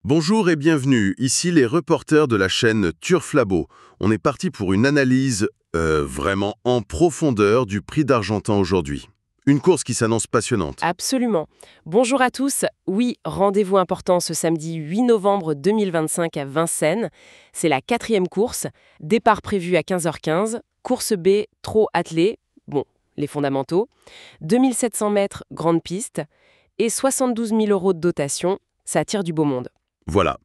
Bonjour et bienvenue, ici les reporters de la chaîne Turf Labo. On est parti pour une analyse vraiment en profondeur du prix d'Argentan aujourd'hui. Une course qui s'annonce passionnante. Absolument. Bonjour à tous. Oui, rendez-vous important ce samedi 8 novembre 2025 à Vincennes. C'est la 4e course. Départ prévu à 15h15. Course B, trot attelé. Bon, les fondamentaux. 2700 mètres, grande piste. Et 72 000 € de dotation. Ça attire du beau monde. Voilà,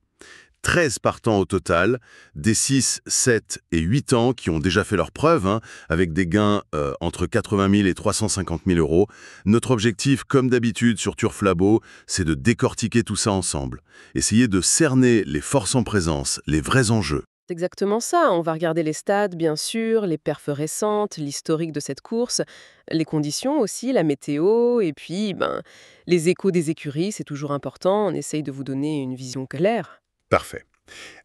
13 partants au total, des 6, 7 et 8 ans qui ont déjà fait leurs preuves, avec des gains entre 80 000 et 350 000 €. Notre objectif, comme d'habitude sur Turf Labo, c'est de décortiquer tout ça ensemble. Essayer de cerner les forces en présence, les vrais enjeux. C'est exactement ça. On va regarder les stats, bien sûr, les perfs récentes, l'historique de cette course, les conditions aussi, la météo, et puis les échos des écuries, c'est toujours important. On essaye de vous donner une vision claire. Parfait.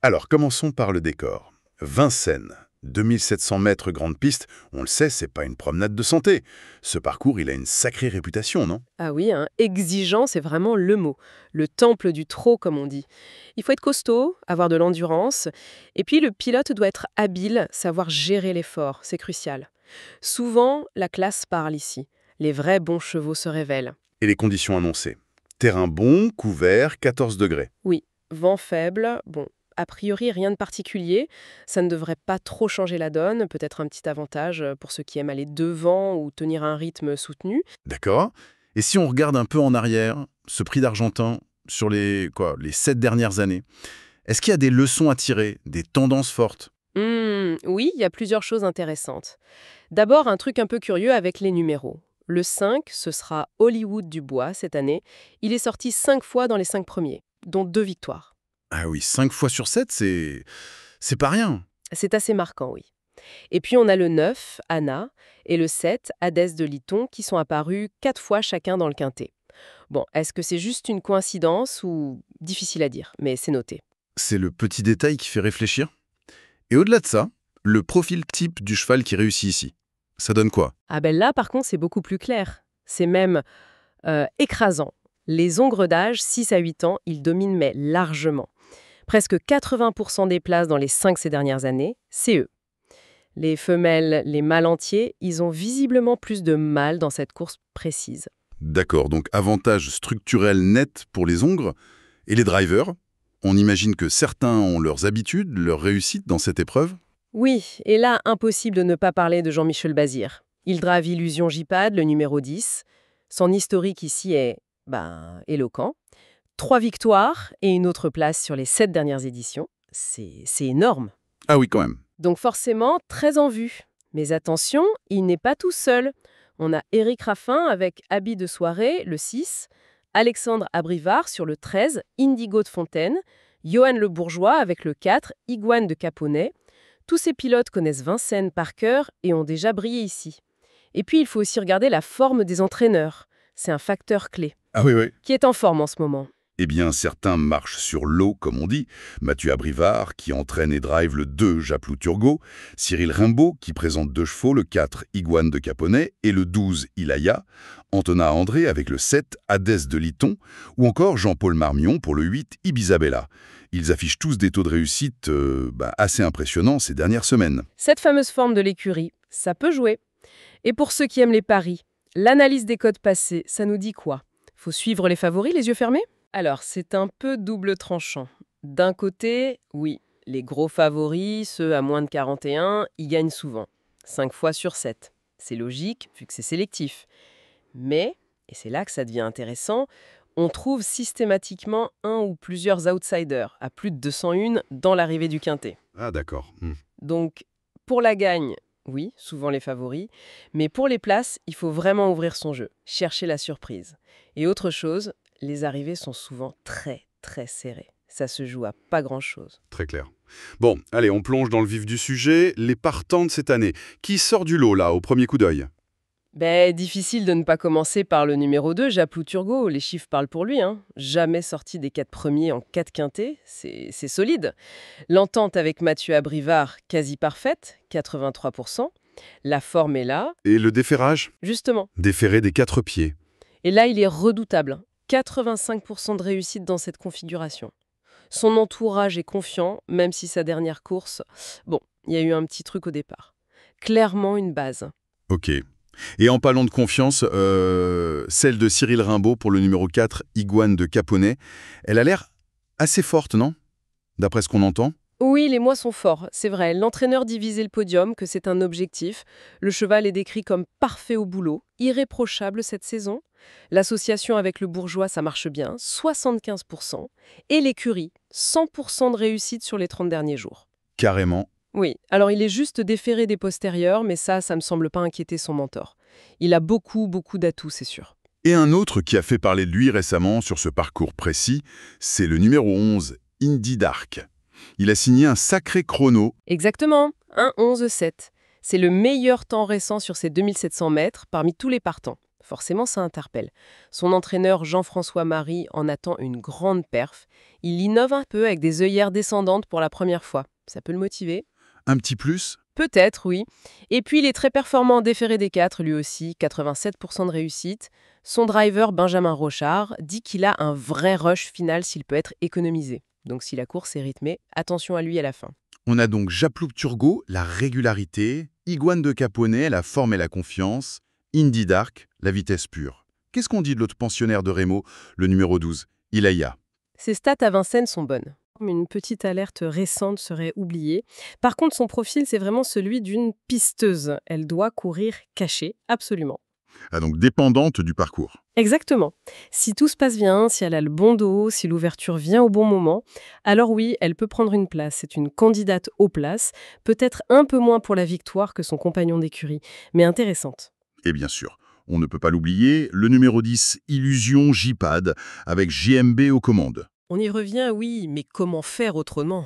Alors, commençons par le décor. Vincennes, 2700 mètres grande piste, on le sait, c'est pas une promenade de santé. Ce parcours, il a une sacrée réputation, non? Ah oui, exigeant, c'est vraiment le mot. Le temple du trot, comme on dit. Il faut être costaud, avoir de l'endurance, et puis le pilote doit être habile, savoir gérer l'effort, c'est crucial. Souvent, la classe parle ici. Les vrais bons chevaux se révèlent. Et les conditions annoncées. Terrain bon, couvert, 14 degrés. Oui, vent faible, bon, a priori rien de particulier, ça ne devrait pas trop changer la donne, peut-être un petit avantage pour ceux qui aiment aller devant ou tenir un rythme soutenu. D'accord. Et si on regarde un peu en arrière, ce prix d'Argentan, sur les 7 dernières années, est-ce qu'il y a des leçons à tirer, des tendances fortes? Oui, il y a plusieurs choses intéressantes. D'abord, un truc un peu curieux avec les numéros. Le 5, ce sera Hollywood Dubois cette année. Il est sorti 5 fois dans les 5 premiers, dont 2 victoires. Ah oui, 5 fois sur 7, c'est pas rien. C'est assez marquant, oui. Et puis on a le 9, Anna, et le 7, Hadès de Liton, qui sont apparus 4 fois chacun dans le quintet. Bon, est-ce que c'est juste une coïncidence ou difficile à dire, mais c'est noté. C'est le petit détail qui fait réfléchir. Et au-delà de ça, le profil type du cheval qui réussit ici. Ça donne quoi? Ah ben là, par contre, c'est beaucoup plus clair. C'est même écrasant. Les ongres d'âge, 6 à 8 ans, ils dominent mais largement. Presque 80% des places dans les 5 ces dernières années, c'est eux. Les femelles, les mâles entiers, ils ont visiblement plus de mal dans cette course précise. D'accord, donc avantage structurel net pour les ongres. Et les drivers? On imagine que certains ont leurs habitudes, leur réussite dans cette épreuve? Oui, et là, impossible de ne pas parler de Jean-Michel Bazir. Il drive Illusion J-Pad, le numéro 10. Son historique ici est, éloquent. 3 victoires et une autre place sur les 7 dernières éditions. C'est énorme. Ah oui, quand même. Donc forcément, très en vue. Mais attention, il n'est pas tout seul. On a Éric Raffin avec Habit de soirée, le 6, Alexandre Abrivard sur le 13, Indigo de Fontaine, Johan Le Bourgeois avec le 4, Iguane de Caponnet. Tous ces pilotes connaissent Vincennes par cœur et ont déjà brillé ici. Et puis, il faut aussi regarder la forme des entraîneurs. C'est un facteur clé. Ah oui, oui. Qui est en forme en ce moment? Eh bien, certains marchent sur l'eau, comme on dit. Mathieu Abrivard, qui entraîne et drive le 2 Japlou Turgot. Cyril Rimbaud, qui présente 2 chevaux, le 4 Iguane de Caponnet et le 12 Ilaya. Antonin André avec le 7 Hadès de Liton. Ou encore Jean-Paul Marmion pour le 8 Ibisabella. Ils affichent tous des taux de réussite assez impressionnants ces dernières semaines. Cette fameuse forme de l'écurie, ça peut jouer. Et pour ceux qui aiment les paris, l'analyse des codes passés, ça nous dit quoi? Faut suivre les favoris les yeux fermés? Alors, c'est un peu double tranchant. D'un côté, oui, les gros favoris, ceux à moins de 41, ils gagnent souvent. 5 fois sur 7. C'est logique, vu que c'est sélectif. Mais, et c'est là que ça devient intéressant, on trouve systématiquement un ou plusieurs outsiders, à plus de 201 dans l'arrivée du quintet. Ah d'accord. Donc, pour la gagne, oui, souvent les favoris, mais pour les places, il faut vraiment ouvrir son jeu, chercher la surprise. Et autre chose, les arrivées sont souvent très, très serrées. Ça se joue à pas grand-chose. Très clair. Bon, allez, on plonge dans le vif du sujet. Les partants de cette année. Qui sort du lot, là, au premier coup d'œil? Difficile de ne pas commencer par le numéro 2, Japlou Turgot. Les chiffres parlent pour lui. Jamais sorti des 4 premiers en 4 quintés. C'est solide. L'entente avec Mathieu Abrivard, quasi parfaite, 83%. La forme est là, Et le déferrage? justement. Déferré des 4 pieds. Et là, il est redoutable. 85% de réussite dans cette configuration. Son entourage est confiant, même si sa dernière course... Bon, il y a eu un petit truc au départ. Clairement une base. Ok. Et en parlant de confiance, celle de Cyril Rimbaud pour le numéro 4, Iguane de Caponnet, elle a l'air assez forte, non? D'après ce qu'on entend. Oui, les mois sont forts, c'est vrai. L'entraîneur dit viser le podium, que c'est un objectif. Le cheval est décrit comme parfait au boulot, irréprochable cette saison. L'association avec le bourgeois, ça marche bien, 75%. Et l'écurie, 100% de réussite sur les 30 derniers jours. Carrément. Oui, alors il est juste déféré des postérieurs, mais ça me semble pas inquiéter son mentor. Il a beaucoup d'atouts, c'est sûr. Et un autre qui a fait parler de lui récemment sur ce parcours précis, c'est le numéro 11, Indy Dark. Il a signé un sacré chrono. Exactement, 1:11,7. C'est le meilleur temps récent sur ces 2700 mètres parmi tous les partants. Forcément, ça interpelle. Son entraîneur Jean-François Marie en attend une grande perf. Il innove un peu avec des œillères descendantes pour la première fois. Ça peut le motiver? Un petit plus? Peut-être, oui. Et puis, il est très performant en déféré des 4, lui aussi, 87% de réussite. Son driver, Benjamin Rochard, dit qu'il a un vrai rush final s'il peut être économisé. Donc, si la course est rythmée, attention à lui à la fin. On a donc Japloup Turgot, la régularité, Iguane de Caponnet, la forme et la confiance, Indy Dark, la vitesse pure. Qu'est-ce qu'on dit de l'autre pensionnaire de Rémo, le numéro 12, Ilaya? Ses stats à Vincennes sont bonnes. Une petite alerte récente serait oubliée. Par contre, son profil, c'est vraiment celui d'une pisteuse. Elle doit courir cachée, absolument. Ah, donc dépendante du parcours. Exactement. Si tout se passe bien, si elle a le bon dos, si l'ouverture vient au bon moment, alors oui, elle peut prendre une place. C'est une candidate aux places, peut-être un peu moins pour la victoire que son compagnon d'écurie, mais intéressante. Et bien sûr, on ne peut pas l'oublier, le numéro 10, Illusion J-Pad, avec JMB aux commandes. On y revient, oui, mais comment faire autrement?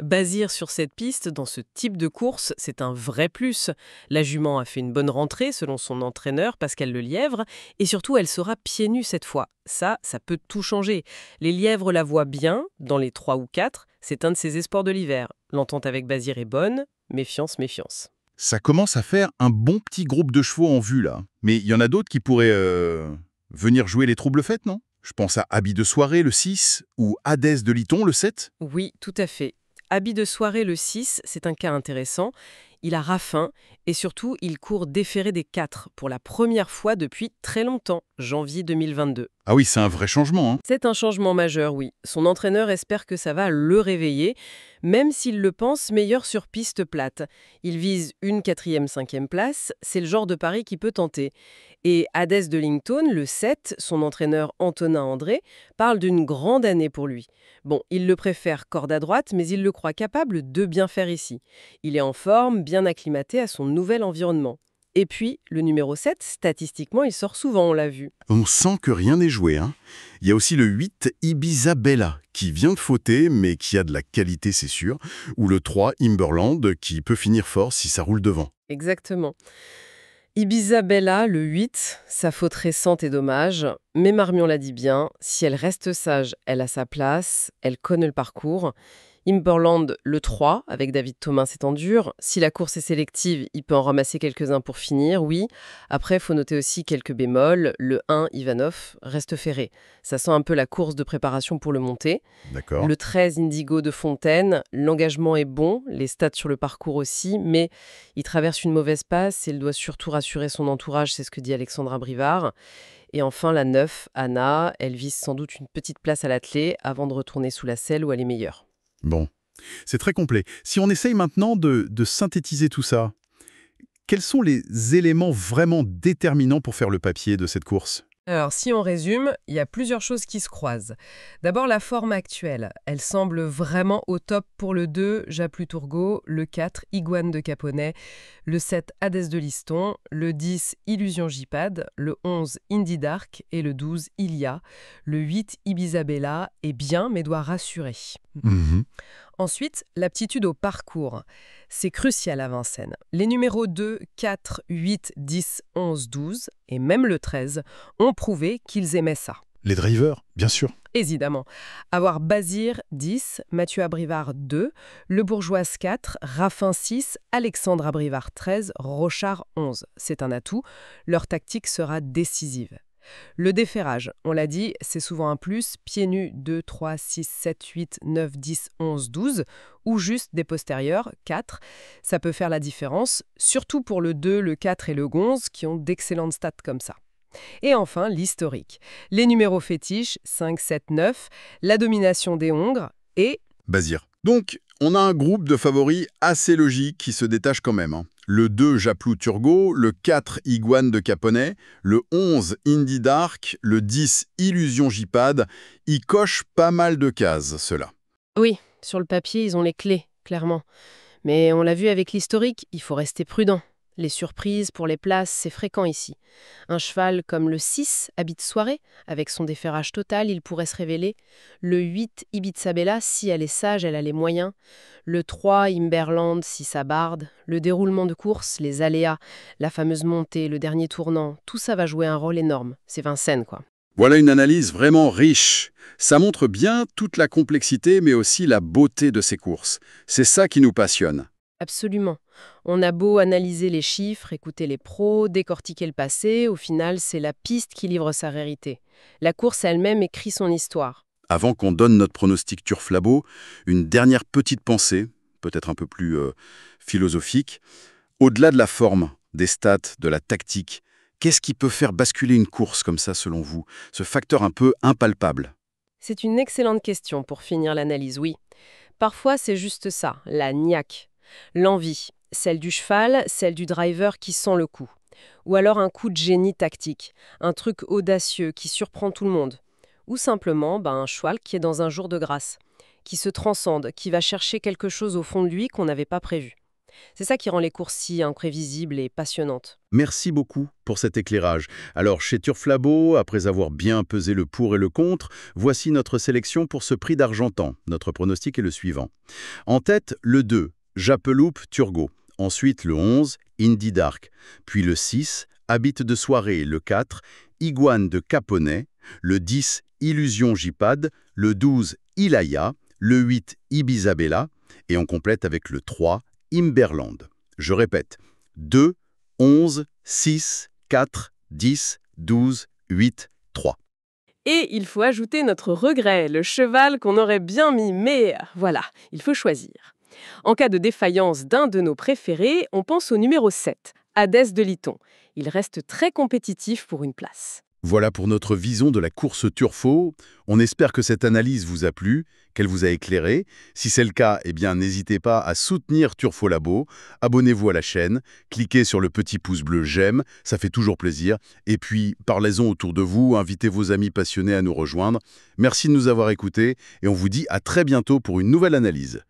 Basir sur cette piste, dans ce type de course, c'est un vrai plus. La jument a fait une bonne rentrée, selon son entraîneur, Pascal Lelièvre, et surtout, elle sera pieds nus cette fois. Ça peut tout changer. Les lièvres la voient bien, dans les 3 ou 4, c'est un de ses espoirs de l'hiver. L'entente avec Basir est bonne, méfiance, méfiance. Ça commence à faire un bon petit groupe de chevaux en vue, là. Mais il y en a d'autres qui pourraient venir jouer les troubles fêtes, non? Je pense à Habit de soirée, le 6, ou Hadès de Liton, le 7. Oui, tout à fait. Habit de soirée, le 6, c'est un cas intéressant. Il a Raffin et surtout, il court déféré des 4 pour la première fois depuis très longtemps, janvier 2022. Ah oui, c'est un vrai changement, hein. C'est un changement majeur, oui. Son entraîneur espère que ça va le réveiller, même s'il le pense meilleur sur piste plate. Il vise une 4e, 5e place, c'est le genre de pari qui peut tenter. Et Hadès de Lington, le 7, son entraîneur Antonin André, parle d'une grande année pour lui. Bon, il le préfère corde à droite, mais il le croit capable de bien faire ici. Il est en forme, bien acclimaté à son nouvel environnement. Et puis, le numéro 7, statistiquement, il sort souvent, on l'a vu. On sent que rien n'est joué, hein. Il y a aussi le 8, Ibiza Bella, qui vient de fauter, mais qui a de la qualité, c'est sûr. Ou le 3, Imberland, qui peut finir fort si ça roule devant. Exactement. Ibiza Bella, le 8, sa faute récente est dommage, mais Marmion l'a dit bien, si elle reste sage, elle a sa place, elle connaît le parcours. Imberland, le 3, avec David Thomas, c'est en dur. Si la course est sélective, il peut en ramasser quelques-uns pour finir, oui. Après, il faut noter aussi quelques bémols. Le 1, Ivanov, reste ferré. Ça sent un peu la course de préparation pour le monter. D'accord. Le 13, Indigo de Fontaine, l'engagement est bon, les stats sur le parcours aussi, mais il traverse une mauvaise passe et il doit surtout rassurer son entourage, c'est ce que dit Alexandra Brivard. Et enfin, la 9, Anna, elle vise sans doute une petite place à l'attelé avant de retourner sous la selle où elle est meilleure. Bon, c'est très complet. Si on essaye maintenant de synthétiser tout ça, quels sont les éléments vraiment déterminants pour faire le papier de cette course? Alors, si on résume, il y a plusieurs choses qui se croisent. D'abord, la forme actuelle. Elle semble vraiment au top pour le 2, Japloup Turgot, le 4, Iguane de Caponnet, le 7, Hadès de Liston, le 10, Illusion J-Pad, le 11, Indy Dark et le 12, Ilia. Le 8, Ibiza Bella est bien mais doit rassurer. Ensuite, l'aptitude au parcours. C'est crucial à Vincennes. Les numéros 2, 4, 8, 10, 11, 12 et même le 13 ont prouvé qu'ils aimaient ça. Les drivers, bien sûr. Évidemment. Avoir Basir 10, Mathieu Abrivard 2, Le Bourgeoise 4, Raffin 6, Alexandre Abrivard 13, Rochard 11. C'est un atout. Leur tactique sera décisive. Le déferrage, on l'a dit, c'est souvent un plus, pieds nus 2, 3, 6, 7, 8, 9, 10, 11, 12, ou juste des postérieurs, 4. Ça peut faire la différence, surtout pour le 2, le 4 et le 11 qui ont d'excellentes stats comme ça. Et enfin, l'historique. Les numéros fétiches, 5, 7, 9, la domination des hongres et... Bazir. Donc, on a un groupe de favoris assez logique qui se détache quand même. Le 2, Japlou Turgot, le 4, Iguane de Caponnet, le 11, Indy Dark, le 10, Illusion Jipad. Ils cochent pas mal de cases, ceux-là. Oui, sur le papier, ils ont les clés, clairement. Mais on l'a vu avec l'historique, il faut rester prudent. Les surprises pour les places, c'est fréquent ici. Un cheval comme le 6, Habit de soirée, avec son déferrage total, il pourrait se révéler. Le 8, Ibiza Bella, si elle est sage, elle a les moyens. Le 3, Imberland, si ça barde. Le déroulement de course, les aléas, la fameuse montée, le dernier tournant, tout ça va jouer un rôle énorme. C'est Vincennes, quoi. Voilà une analyse vraiment riche. Ça montre bien toute la complexité, mais aussi la beauté de ces courses. C'est ça qui nous passionne. Absolument. On a beau analyser les chiffres, écouter les pros, décortiquer le passé, au final, c'est la piste qui livre sa vérité. La course elle-même écrit son histoire. Avant qu'on donne notre pronostic Turf-Labo, une dernière petite pensée, peut-être un peu plus philosophique. Au-delà de la forme, des stats, de la tactique, qu'est-ce qui peut faire basculer une course comme ça selon vous? Ce facteur un peu impalpable. C'est une excellente question pour finir l'analyse, oui. Parfois, c'est juste ça, la niaque. L'envie, celle du cheval, celle du driver qui sent le coup. Ou alors un coup de génie tactique, un truc audacieux qui surprend tout le monde. Ou simplement un cheval qui est dans un jour de grâce, qui se transcende, qui va chercher quelque chose au fond de lui qu'on n'avait pas prévu. C'est ça qui rend les courses si imprévisibles et passionnantes. Merci beaucoup pour cet éclairage. Alors, chez Turf-Labo, après avoir bien pesé le pour et le contre, voici notre sélection pour ce prix d'Argentan. Notre pronostic est le suivant. En tête, le 2, Japeloup Turgot. Ensuite, le 11, Indy Dark. Puis le 6, Habit de soirée. Le 4, Iguane de Caponnet. Le 10, Illusion Jipad. Le 12, Ilaya. Le 8, Ibiza Bella. Et on complète avec le 3, Imberland. Je répète, 2, 11, 6, 4, 10, 12, 8, 3. Et il faut ajouter notre regret, le cheval qu'on aurait bien mis, mais voilà, il faut choisir. En cas de défaillance d'un de nos préférés, on pense au numéro 7, Hadès de Liton. Il reste très compétitif pour une place. Voilà pour notre vision de la course Turfo. On espère que cette analyse vous a plu, qu'elle vous a éclairé. Si c'est le cas, n'hésitez pas à soutenir Turfo Labo. Abonnez-vous à la chaîne, cliquez sur le petit pouce bleu j'aime, ça fait toujours plaisir. Et puis, parlez-en autour de vous, invitez vos amis passionnés à nous rejoindre. Merci de nous avoir écoutés et on vous dit à très bientôt pour une nouvelle analyse.